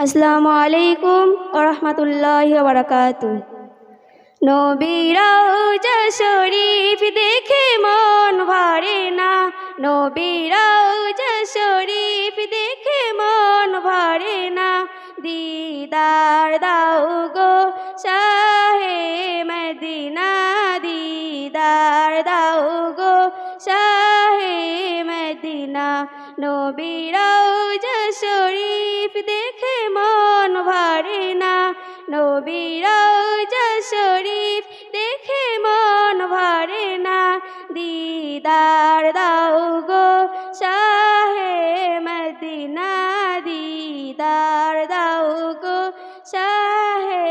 আসসালামু আলাইকুম ওয়া রাহমাতুল্লাহি ওয়া বারাকাতুহু। নবীর রওজা শরীফ দেখে মন ভরে না, নবীর রওজা শরীফ দেখে মন ভরে না। দিদার দাও গো শাহে মদিনা, দিদার দাও গো শাহে মদিনা। নবীর রওজা শরীফ দেখে মন ভরে না, নবীর রওজা শরীফ দেখে মন ভরে না। দিদার দাও গো শাহে মদিনা, দিদার দাও গো শাহে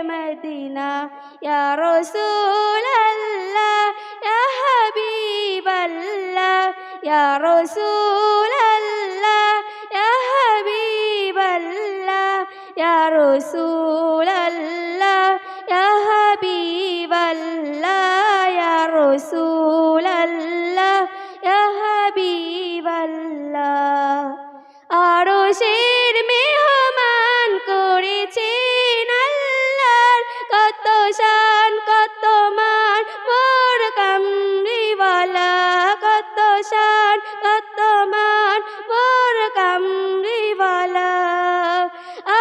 মদিনা। ইয়া রাসূলাল্লাহ ইয়া হাবিবাল্লাহ, ইয়া রাসূলাল্লাহ ইয়া হাবিবাল্লাহ, ইয়া রাসূলাল্লাহ ইয়া হাবিবাল্লাহ, ইয়া রাসূলাল্লাহ ইয়া হাবিবাল্লাহ। আরশের মেহমান করেছেন আল্লাহর, কত শান কত মান মোর কামলিওয়ালা, কত শান কত মান মোর কামলিওয়ালা।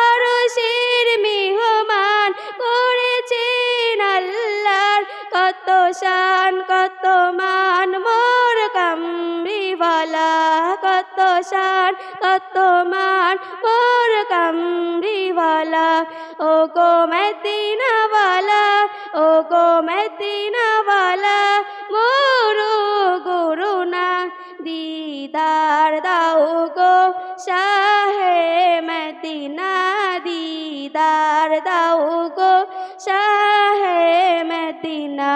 আরশের মেহমান করেছেন আল্লাহর, কত শান কত মান মোর কামলিওয়ালা, কত শান কত মান মোর কামলিওয়ালা। ও গো মদিনাওয়ালা, ও গো মদিনাওয়ালা, মোর গুরুনা। দিদার দাও গো শাহে মদিনা, দিদার দাও গো শাহে মদিনা।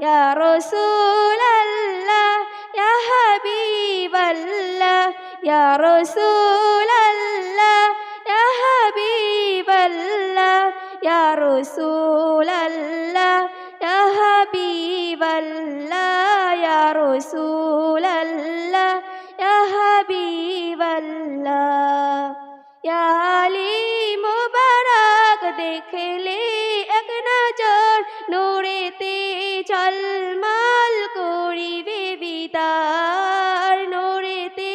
ইয়া রাসূলাল্লাহ ইয়া হাবিবাল্লাহ, ইয়া রাসূলাল্লাহ ইয়া হাবিবাল্লাহ, ইয়া রাসূলাল্লাহ ইয়া হাবিবাল্লাহ, ইয়া রাসূলাল্লাহ ইয়া হাবিবাল্লাহ। ইয়া আলী মুবারক দেখলে এক নজর, নূরেতে ঝলমল করিবে বিদার, নূরেতে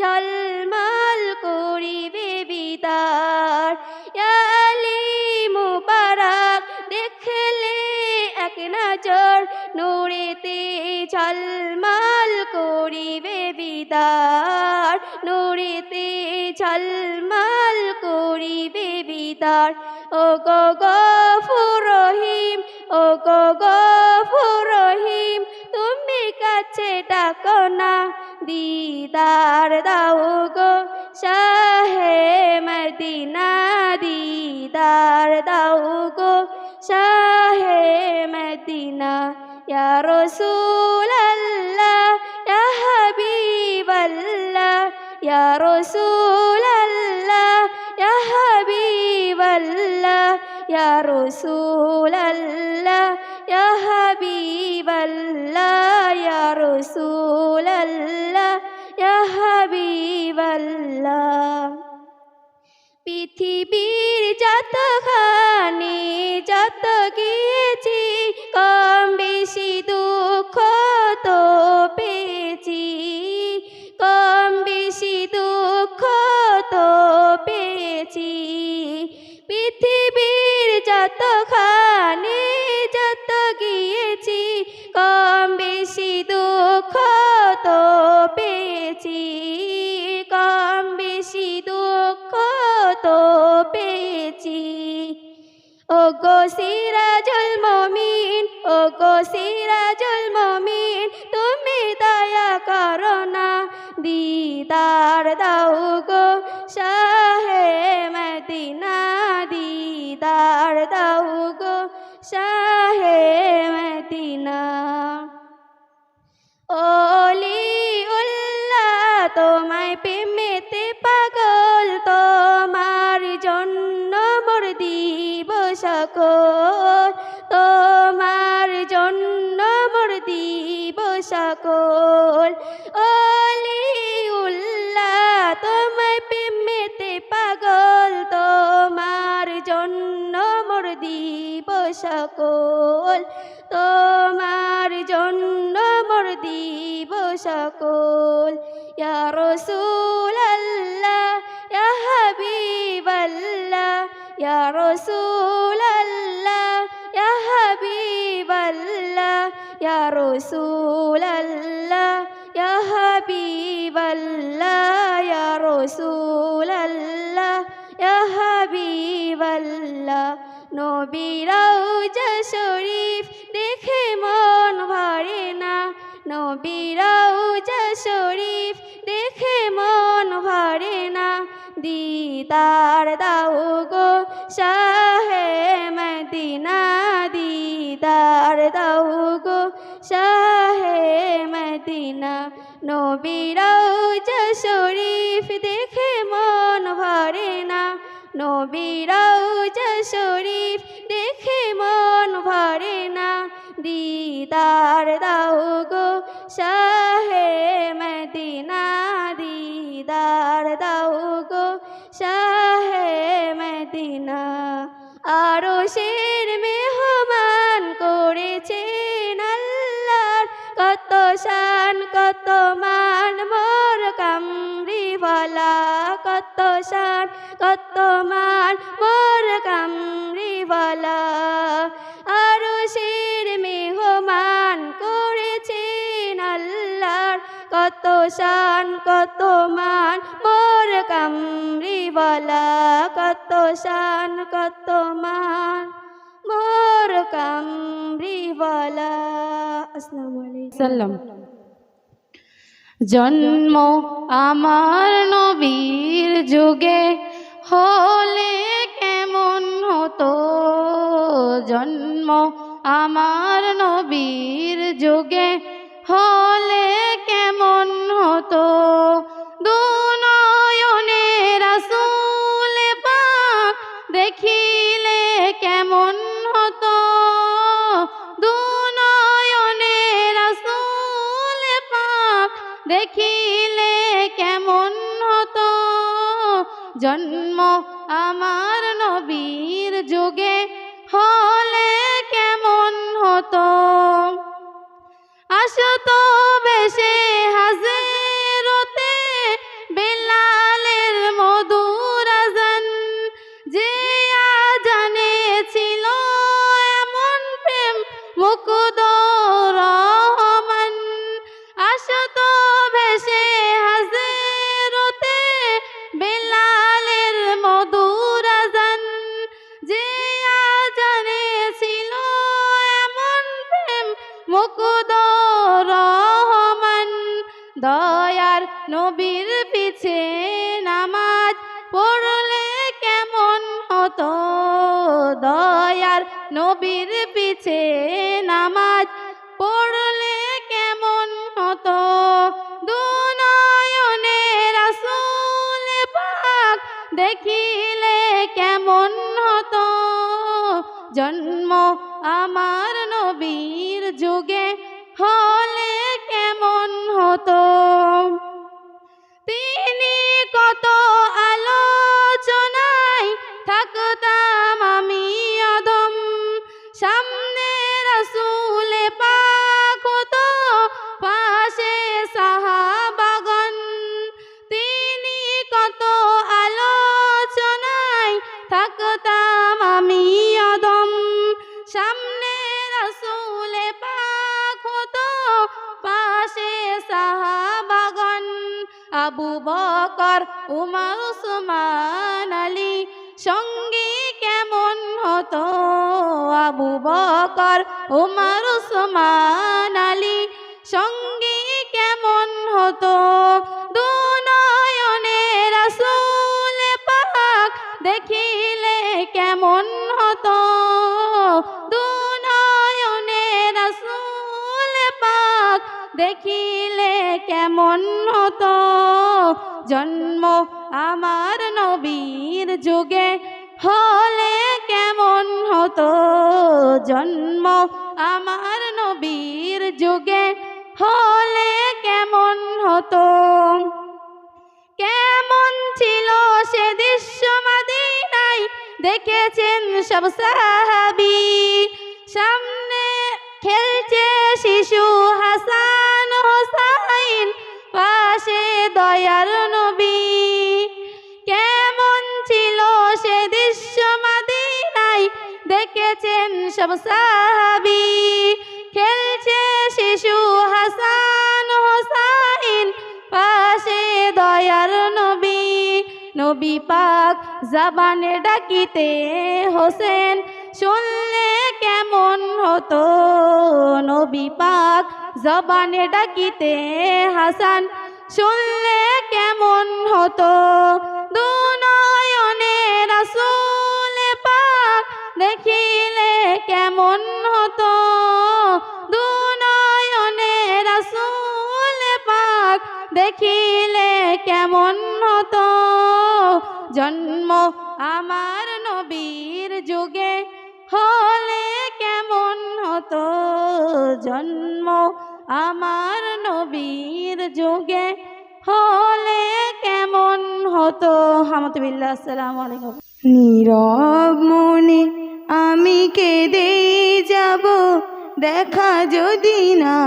ঝলমল করিবে বিদার। ইয়া আলী মুবারক দেখলে এক নজর, নূরেতে ঝলমল করিবে বিদার, নূরেতে ঝলমল করিবে বিদার। ও গো গফুর রহিম, ও গো গফুর রহিম, তুমি কাছে ডাকো না। দিদার দাও গো শাহে মদিনা, দিদার দাও গো শাহে মদিনা। ইয়া রাসূলাল্লাহ ইয়া হাবিবাল্লাহ, ইয়া রাসূলাল্লাহ ইয়া হাবিবাল্লাহ, ইয়া রাসূলাল্লাহ ইয়া হাবিবাল্লাহ, ইয়া রাসূলাল্লাহ ইয়া হাবিবাল্লাহ। পৃথিবীর যতখানি যত গিয়েছি, কম বেশি দুঃখ তো পেয়েছি, কম বেশি দুঃখ তো পেয়েছি। পৃথিবীর যতখানি যত গিয়েছি, কম বেশি দুঃখ তো পেয়েছি, কম বেশি দুঃখ তো পেয়েছি। ও গো সিরাজুল মুমিন, ও গো সিরাজুল মুমিন, তুমি দয়া করো না। দিদার দাও গো শাহে মদিনা, দিদার দাও গো শাহে মদিনা। ওলিউল্লাহ তোমায় প্রেমেতে পাগল, তোমার জন্য মোর দিব সকল, তোমার জন্য মোর দিব সকল। ওলিউল্লাহ তোমায় প্রেমেতে পাগল, তো দিব সকল তোমার জন্য মোর দিব সকল ইয়া রাসূলুল্লাহ ইয়া হাবিবাল্লাহ ইয়া রাসূলুল্লাহ ইয়া হাবিবাল্লাহ ইয়া রাসূলুল্লাহ ইয়া হাবিবাল্লাহ ইয়া রাসূলুল্লাহ ইয়া হাবিবাল্লাহ নবীর রওজা শরীফ দেখে মন ভরে না নবীর রওজা শরীফ দেখে মন ভরে না দিদার দাও গো শাহে মদিনা দিদার দাও গো শাহে মদিনা নবীর রওজা শরীফ দেখে মন ভরে না নবীর রওজা শরীফ দেখে মন ভরে না দিদার দাও গো শাহে মদিনা দিদার দাও গো শাহে মদিনা আরশের মেহমান করেছেন আল্লাহর কত শান কত মান মোর কামরিওয়ালা কত শান কত মান মোর কামরিওয়ালা আরশের মেহমান করেছেন আল্লাহর কত শান কত মান মোর কামরিওয়ালা কত শান কত মান মোর কামরিওয়ালা আসসালামু আলাইকুম জন্ম আমার নবীর যুগে হলে কেমন হতো জন্ম আমার নবীর যুগে হলে কেমন হতো দুনয়নে রাসূল পাক দেখিলে কেমন হতো দুনয়নে রাসূল পাক দেখিলে কেমন হতো জন্ম আমার নবীর যুগে হলে কেমন হতো আসতো বেশে হাজেরতে বেলালের মধুর আযান যে আযানে ছিল এমন প্রেম মুকুদ রহমান আসতো বেশে হাজেরতে বেলালের মধুর আযান যে আযানে ছিল এমন প্রেম মুকুদ রহমান দয়ার নবীর পিছে নামাজ পড়লে কেমন হতো দয়ার নবীর পিছে নামাজ পড়লে কেমন হতো দুনয়নে রাসূল পাক দেখিলে কেমন হতো জন্ম আমার নবীর যুগে হলে কেমন হতো তিনি কত আলোচনায় থাকতাম আমি অদম সামনে রাসূল পাক হতো পাশে সাহাবাগণ তিনি কত আলোচনায় থাকতাম আমি অদম সামনে রাসূল পাক হতো পাশে সাহাবাগণ আবু বকর উমর উসমান আলী সঙ্গী কেমন হতো আবু বকর উমর উসমান আলী সঙ্গী কেমন হতো দুনয়নে রাসূল পাক দেখিলে কেমন হতো দুনয়নে রাসূল পাক দেখিলে কেমন হতো জন্ম আমার নবীর যুগে হলে কেমন হতো জন্ম আমার নবীর যুগে হলে কেমন হতো কেমন ছিল সে দৃশ্য মদিনায় দেখেছেন সব সাহাবী। সামনে খেলছে শিশু হাসান হোসাইন, পাশে দয়ার নবী। কেমন ছিল সে দৃশ্য মদিনায়, দেখেছেন সব সাহাবী। খেলছে শিশু হাসান হোসাইন, পাশে দয়ার নবী। নবী পাক জবানে ডাকিতে হোসেন, শুনলে কেমন হতো। নবী পাক জবানে ডাকিতে হাসান, শুনলে কেমন হতো। দুনয়নে রাসূল পাক দেখিলে কেমন হতো। দুনয়নে রাসূল পাক দেখিলে কেমন হতো। জন্ম আমার নবীর যুগে হলে কেমন হতো। জন্ম আমার নবীর যুগে হলে কেমন হতো। হামদুলিল্লাহ। আসসালামু আলাইকুম। নীরব মনে আমি কেঁদেই যাব, দেখা যদি না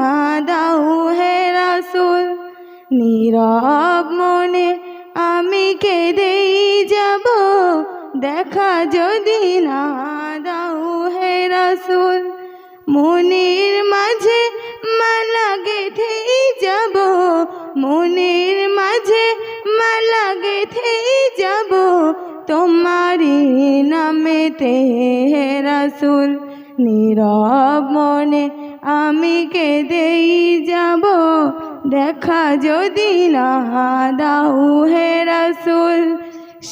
দাও হে রাসূল। নীরব মনে আমি কেঁদেই যাব, দেখা যদি না দাও হে রাসূল। মনের মাঝে মালা গেঁথেই যাব, মনের মাঝে মালা গেঁথেই যাব, তোমারি নামেতে হে রাসূল। নীরব মনে আমি কেঁদেই যাব, দেখা যদি না দাও হে রাসূল।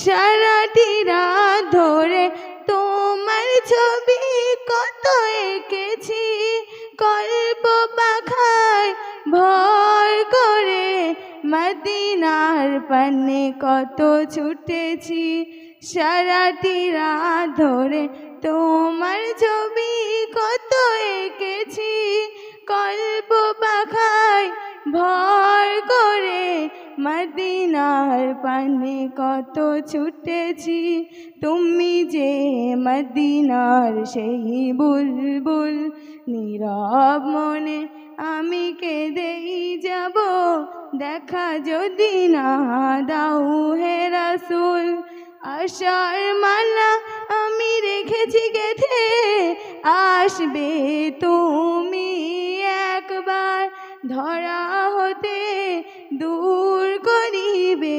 সারাটি রাত ধরে তোমার ছবি কত এঁকেছি, কল্প পাখায় ভর করে মদিনার পানে কত ছুটেছি। সারাটি রাত ধরে তোমার ছবি কত এঁকেছি, কল্প পাখায় ভর করে মদিনার পানে কত ছুটেছি। তুমি যে মদিনার সেই বুলবুল, নীরব মনে আমি কেঁদেই যাব, দেখা যদি না দাও হে রাসূল। আশার মালা আমি রেখেছি গেঁথে, আসবে তুমি একবার, ধরা হতে দূর করিবে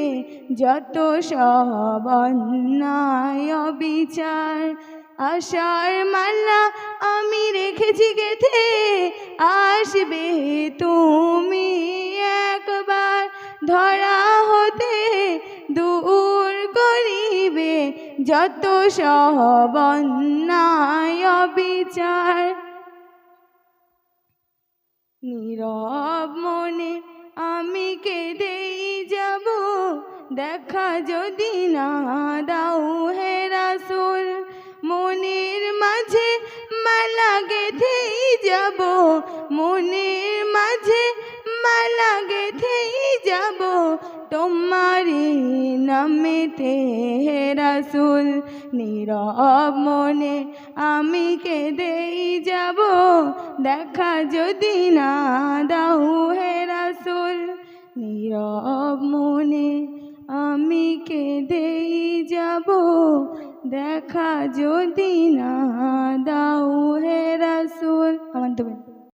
যত সব অন্যায় অবিচার। আশার মালা আমি রেখেছি গেঁথে, আসবে তুমি একবার, ধরা হতে দূর করিবে যত সব অন্যায় অবিচার। নীরব মনে আমি কেঁদেই যাব, দেখা যদি না দাও হে রাসূল। মনের মাঝে মালা গেঁথেই যাব, মনের মাঝে মালা গেঁথেই যাব, তোমারি নামেতে হে রাসূল। নীরব মনে আমি কেঁদেই যাব, দেখা যদি না দাও হে রাসূল। নীরব মনে আমি কেঁদেই যাব, দেখা যদি না